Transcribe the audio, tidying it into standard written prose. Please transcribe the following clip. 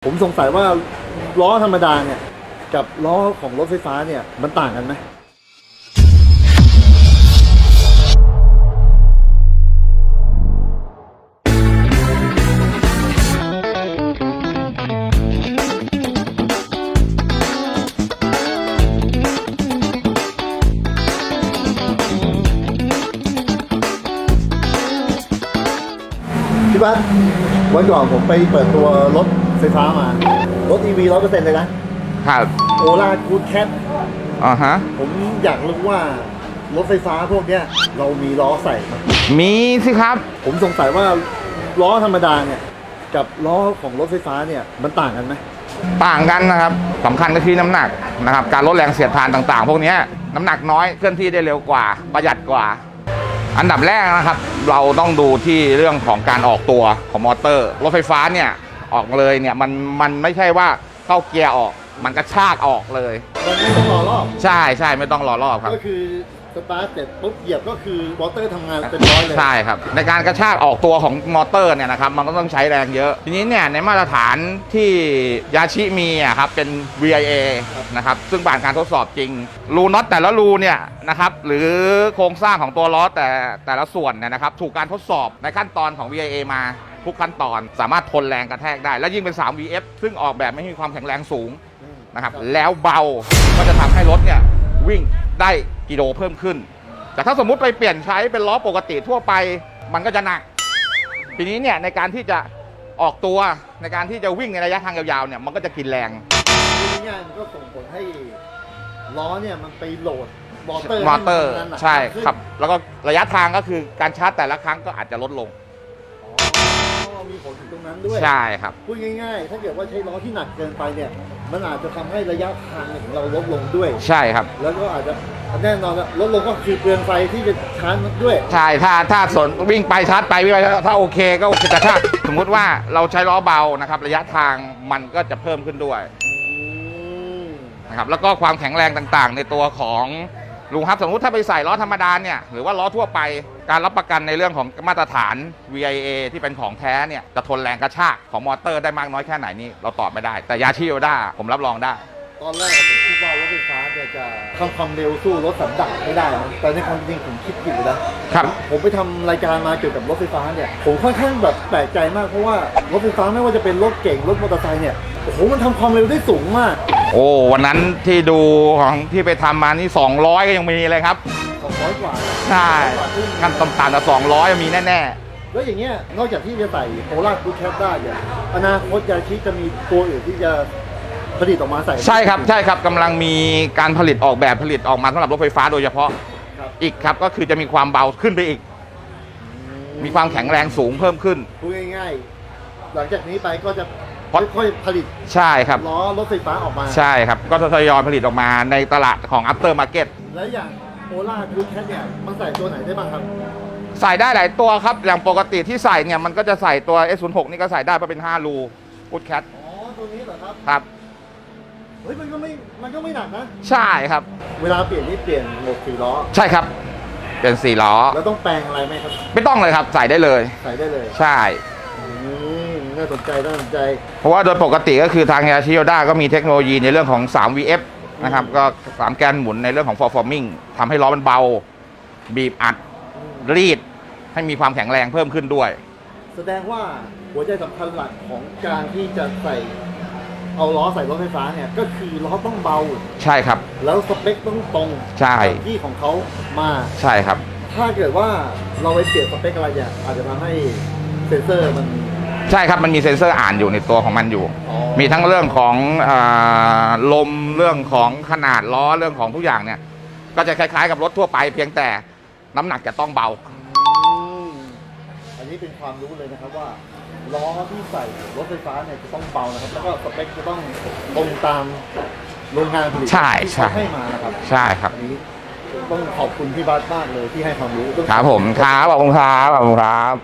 ผมสงสัยว่าล้อธรรมดาเนี่ยกับล้อของรถไฟฟ้าเนี่ยมันต่างกันไหมพี่บัสวันก่อนผมไปเปิดตัวรถไฟฟ้ามารถ EV 100%เลยนะครับโอล่ากูดแคทผมอยากรู้ว่ารถไฟฟ้าพวกเนี้ยเรามีล้อใส่ไหมมีสิครับผมสงสัยว่าล้อธรรมดาเนี่ยกับล้อของรถไฟฟ้าเนี่ยมันต่างกันไหมต่างกันนะครับสำคัญก็คือน้ำหนักนะครับการลดแรงเสียดทานต่างๆพวกนี้น้ำหนักน้อยเคลื่อนที่ได้เร็วกว่าประหยัดกว่าอันดับแรกนะครับเราต้องดูที่เรื่องของการออกตัวของมอเตอร์รถไฟฟ้าเนี่ยออกเลยเนี่ยมันไม่ใช่ว่าเข้าเกียร์ออกมันกระชากออกเลยมันไม่ต้องรอรอบใช่ไม่ต้องรอรอบครับก็คือสตาร์ทเสร็จปุ๊บเหยียบก็คือมอเตอร์ทำงานเต็มร้อยเลยใช่ครับในการกระชากออกตัวของมอเตอร์เนี่ยนะครับมันก็ต้องใช้แรงเยอะทีนี้เนี่ยในมาตรฐานที่ยาชิมีครับเป็น VIA นะครับซึ่งผ่านการทดสอบจริงรูน็อตแต่ละรูเนี่ยนะครับหรือโครงสร้างของตัวล้อแต่ละส่วนเนี่ยนะครับถูกการทดสอบในขั้นตอนของ VIA มาทุกขั้นตอนสามารถทนแรงกระแทกได้และยิ่งเป็น3 VF ซึ่งออกแบบไม่มีความแข็งแรงสูงนะครับแล้วเบาก็จะทำให้รถเนี่ยวิ่งได้กิโลเพิ่มขึ้นแต่ถ้าสมมุติไปเปลี่ยนใช้เป็นล้อปกติทั่วไปมันก็จะหนักทีนี้เนี่ยในการที่จะออกตัวในการที่จะวิ่งในระยะทางยาวๆเนี่ยมันก็จะกินแรงง่ายๆมันก็ส่งผลให้ล้อเนี่ยมันไปโหลดมอเตอร์ใช่ครับแล้วก็ระยะทางก็คือการชาร์จแต่ละครั้งก็อาจจะลดลงมีผลถึงตรงนั้นด้วยใช่ครับพูดง่ายๆถ้าเกิดว่าใช้ล้อที่หนักเกินไปเนี่ยมันอาจจะทำให้ระยะทางของเราลดลงด้วยใช่ครับแล้วก็อาจจะแน่นอนลดลงก็คือเปลืองไฟที่จะชาร์จด้วยใช่ถ้าส่วนวิ่งไปชาร์จไปวิ่งไปถ้าโอเคก็โอเคแต่ถ้าสมมุติว่าเราใช้ล้อเบานะครับระยะทางมันก็จะเพิ่มขึ้นด้วยนะครับแล้วก็ความแข็งแรงต่างๆในตัวของลุงครับสมมุติถ้าไปใส่ล้อธรรมดาเนี่ยหรือว่าล้อทั่วไปการรับประกันในเรื่องของมาตรฐาน VIA ที่เป็นของแท้เนี่ยจะทนแรงกระชากของมอเตอร์ได้มากน้อยแค่ไหนนี่เราตอบไม่ได้แต่ยาชิโอด้าผมรับรองได้ตอนแรกผมคิดว่ารถไฟฟ้าเนี่ยจะทำความเร็วสู้รถสันดาปไม่ได้นะแต่ในความจริงผมคิดผิดนะครับผมไปทำรายการมาเกี่ยวกับรถไฟฟ้าเนี่ยผมค่อนข้างแบบแปลกใจมากเพราะว่ารถไฟฟ้าไม่ว่าจะเป็นรถเก่งรถมอเตอร์ไซค์เนี่ยโอ้โหมันทำความเร็วได้สูงมากโอ้วันนั้นที่ดูของที่ไปทำมานี่200ก็ยังมีเลยครับ200กว่าใช่ขั้นต่ำๆแต่200มีแน่ๆแล้วอย่างเงี้ยนอกจากที่จะใส่โอล่ากูแคปได้เนี่ยอนาคตยาชิจะมีตัวอื่นที่จะผลิตออกมาใส่ใช่ครับกำลังมีการผลิตออกแบบผลิตออกมาสำหรับรถไฟฟ้าโดยเฉพาะอีกครับก็คือจะมีความเบาขึ้นไปอีกมีความแข็งแรงสูงเพิ่มขึ้นพูดง่ายๆหลังจากนี้ไปก็จะค่อยๆผลิตใช่ครับล้อรถไฟฟ้าออกมาใช่ครับก็จะทยอยผลิตออกมาในตลาดของ After Market แล้วอย่างโอล่ากูแคทเนี่ยมันใส่ตัวไหนได้บ้างครับใส่ได้หลายตัวครับอย่างปกติที่ใส่เนี่ยมันก็จะใส่ตัว S06 นี่ก็ใส่ได้เพราะเป็น5รูกูดแคทอ๋อตัวนี้เหรอครับครับเฮ้ยมันก็ไม่หนักนะใช่ครับเวลาเปลี่ยนนี่เปลี่ยนโหมด4ล้อใช่ครับเป็น4ล้อแล้วต้องแปลงอะไรไหมครับไม่ต้องเลยครับใส่ได้เลยใช่น่าสนใจเพราะว่าโดยปกติก็คือทางยาชิโอด้าก็มีเทคโนโลยีในเรื่องของ3 VF นะครับก็3แกนหมุนในเรื่องของ performing ทำให้ล้อมันเบาบีบอัดรีดให้มีความแข็งแรงเพิ่มขึ้นด้วยแสดงว่าหัวใจสำคัญหลักของการที่จะเอาล้อใส่รถไฟฟ้าเนี่ยก็คือล้อต้องเบาใช่ครับแล้วสเปคต้องตรงใช่ที่ของเขามาใช่ครับถ้าเกิดว่าเราไปเปลี่ยนสเปคอะไรเนี่ยอาจจะทำให้เซ็นเซอร์มันใช่ครับมันมีเซ็นเซอร์อ่านอยู่ในตัวของมันอยู่มีทั้งเรื่องของลมเรื่องของขนาดล้อเรื่องของทุกอย่างเนี่ยก็จะคล้ายๆกับรถทั่วไปเพียงแต่น้ำหนักจะต้องเบาอันนี้เป็นความรู้เลยนะครับว่าล้อที่ใส่รถไฟฟ้าเนี่ยจะต้องเบานะครับแล้วก็สเปคจะต้องตรงตามโรงงานผลิตที่เขาให้มานะครับใช่ครับอันนี้ต้องขอบคุณพี่บาสมากเลยที่ให้ความรู้ครับผมครับขอบคุณครับ